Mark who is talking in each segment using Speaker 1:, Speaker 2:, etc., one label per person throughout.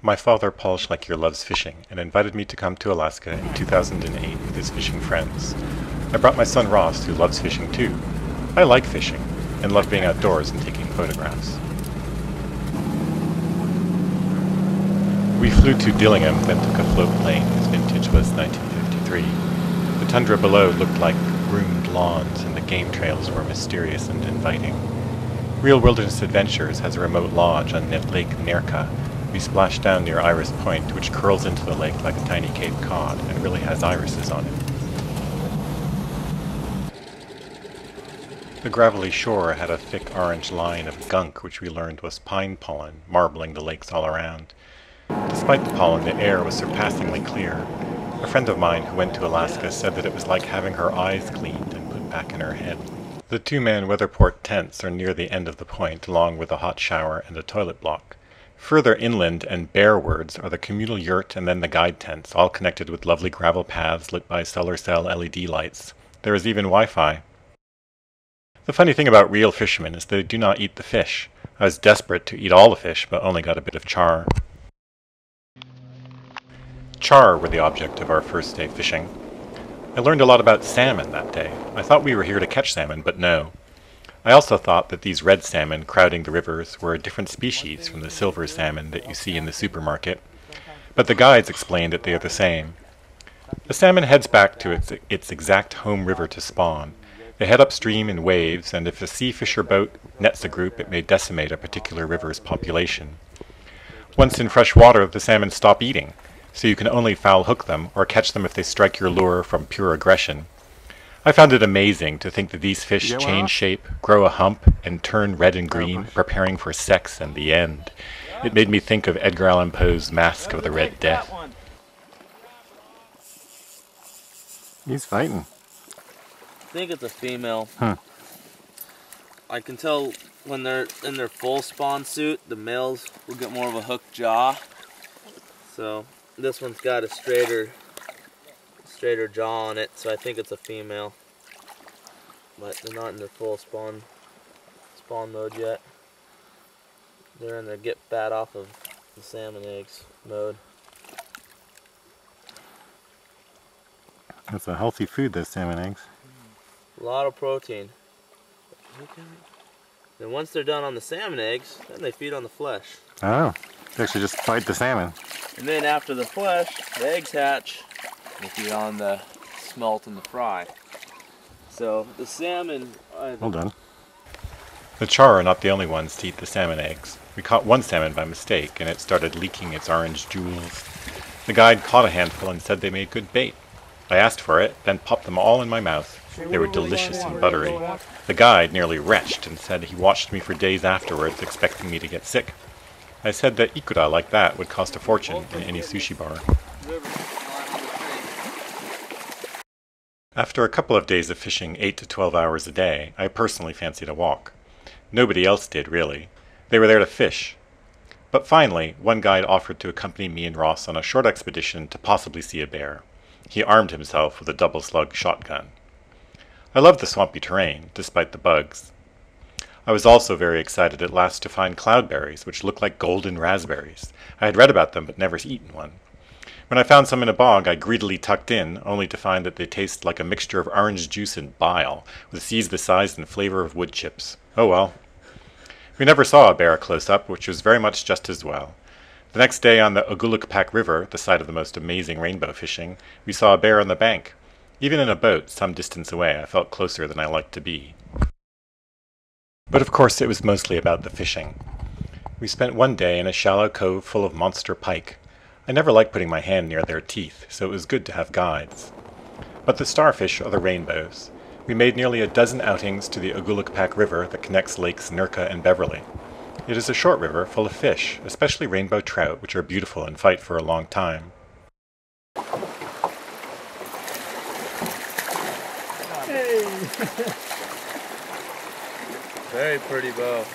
Speaker 1: My father, Paul Schlaikjer, loves fishing and invited me to come to Alaska in 2008 with his fishing friends. I brought my son Ross, who loves fishing too. I like fishing and love being outdoors and taking photographs. We flew to Dillingham, then took a float plane whose vintage was 1953. The tundra below looked like groomed lawns and the game trails were mysterious and inviting. Real Wilderness Adventures has a remote lodge on Lake Nerka. We splashed down near Iris Point, which curls into the lake like a tiny Cape Cod and really has irises on it. The gravelly shore had a thick orange line of gunk, which we learned was pine pollen, marbling the lakes all around. Despite the pollen, the air was surpassingly clear. A friend of mine who went to Alaska said that it was like having her eyes cleaned and put back in her head. The two-man weatherport tents are near the end of the point, along with a hot shower and a toilet block. Further inland and bearwards are the communal yurt and then the guide tents, all connected with lovely gravel paths lit by solar cell LED lights. There is even Wi-Fi. The funny thing about real fishermen is they do not eat the fish. I was desperate to eat all the fish, but only got a bit of char. Char were the object of our first day fishing. I learned a lot about salmon that day. I thought we were here to catch salmon, but no. I also thought that these red salmon crowding the rivers were a different species from the silver salmon that you see in the supermarket, but the guides explained that they are the same. The salmon heads back to its exact home river to spawn. They head upstream in waves, and if a sea fisher boat nets a group, it may decimate a particular river's population. Once in fresh water, the salmon stop eating, so you can only foul hook them or catch them if they strike your lure from pure aggression. I found it amazing to think that these fish change shape, grow a hump, and turn red and green, preparing for sex and the end. It made me think of Edgar Allan Poe's Masque of the Red Death. He's fighting.
Speaker 2: I think it's a female. I can tell when they're in their full spawn suit, the males will get more of a hooked jaw. So this one's got a straighter jaw on it, so I think it's a female. But they're not in their full spawn mode yet. They're in their get fat off of the salmon eggs mode.
Speaker 1: That's a healthy food, those salmon eggs.
Speaker 2: A lot of protein. Then once they're done on the salmon eggs, then they feed on the flesh.
Speaker 1: Oh, they actually just bite the salmon.
Speaker 2: And then after the flesh, the eggs hatch, they feed on the smelt and the fry. So the salmon...
Speaker 1: Well done. The char are not the only ones to eat the salmon eggs. We caught one salmon by mistake, and it started leaking its orange jewels. The guide caught a handful and said they made good bait. I asked for it, then popped them all in my mouth. They were delicious and buttery. The guide nearly retched and said he watched me for days afterwards, expecting me to get sick. I said that ikura like that would cost a fortune in any sushi bar. After a couple of days of fishing 8 to 12 hours a day, I personally fancied a walk. Nobody else did, really. They were there to fish. But finally, one guide offered to accompany me and Ross on a short expedition to possibly see a bear. He armed himself with a double-slug shotgun. I loved the swampy terrain, despite the bugs. I was also very excited at last to find cloudberries, which looked like golden raspberries. I had read about them, but never eaten one. When I found some in a bog, I greedily tucked in, only to find that they tasted like a mixture of orange juice and bile, with seeds the size and flavor of wood chips. Oh well. We never saw a bear close up, which was very much just as well. The next day on the Wood-Tikchik River, the site of the most amazing rainbow fishing, we saw a bear on the bank. Even in a boat, some distance away, I felt closer than I liked to be. But of course it was mostly about the fishing. We spent one day in a shallow cove full of monster pike. I never like putting my hand near their teeth, so it was good to have guides. But the starfish are the rainbows. We made nearly a dozen outings to the Wood-Tikchik River that connects lakes Nerka and Beverly. It is a short river full of fish, especially rainbow trout, which are beautiful and fight for a long time.
Speaker 3: Hey!
Speaker 2: Very pretty bow.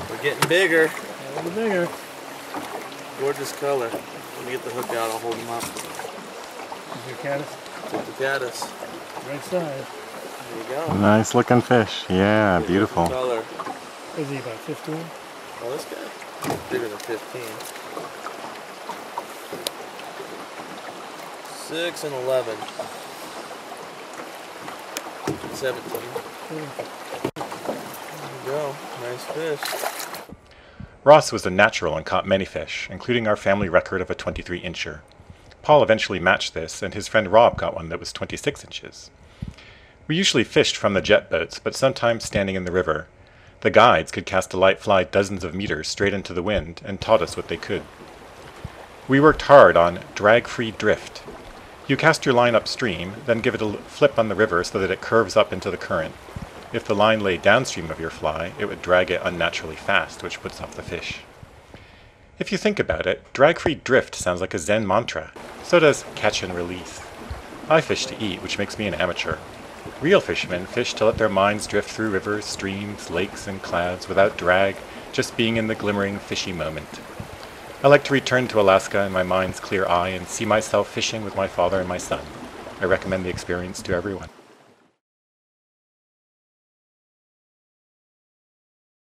Speaker 2: We're getting bigger.
Speaker 3: A little bigger.
Speaker 2: Gorgeous color. Let me get the hook out, I'll hold them up.
Speaker 3: Is your caddis?
Speaker 2: Take the caddis.
Speaker 3: Right side.
Speaker 2: There you go.
Speaker 1: Nice looking fish. Yeah, beautiful.
Speaker 2: Color.
Speaker 3: Is he about 15?
Speaker 2: Oh, this guy bigger than 15. 6 and 11. 17. There you go. Nice fish.
Speaker 1: Ross was a natural and caught many fish, including our family record of a 23-incher. Paul eventually matched this, and his friend Rob got one that was 26 inches. We usually fished from the jet boats, but sometimes standing in the river. The guides could cast a light fly dozens of meters straight into the wind and taught us what they could. We worked hard on drag-free drift. You cast your line upstream, then give it a flip on the river so that it curves up into the current. If the line lay downstream of your fly, it would drag it unnaturally fast, which puts off the fish. If you think about it, drag-free drift sounds like a Zen mantra. So does catch and release. I fish to eat, which makes me an amateur. Real fishermen fish to let their minds drift through rivers, streams, lakes, and clouds without drag, just being in the glimmering, fishy moment. I like to return to Alaska in my mind's clear eye and see myself fishing with my father and my son. I recommend the experience to everyone.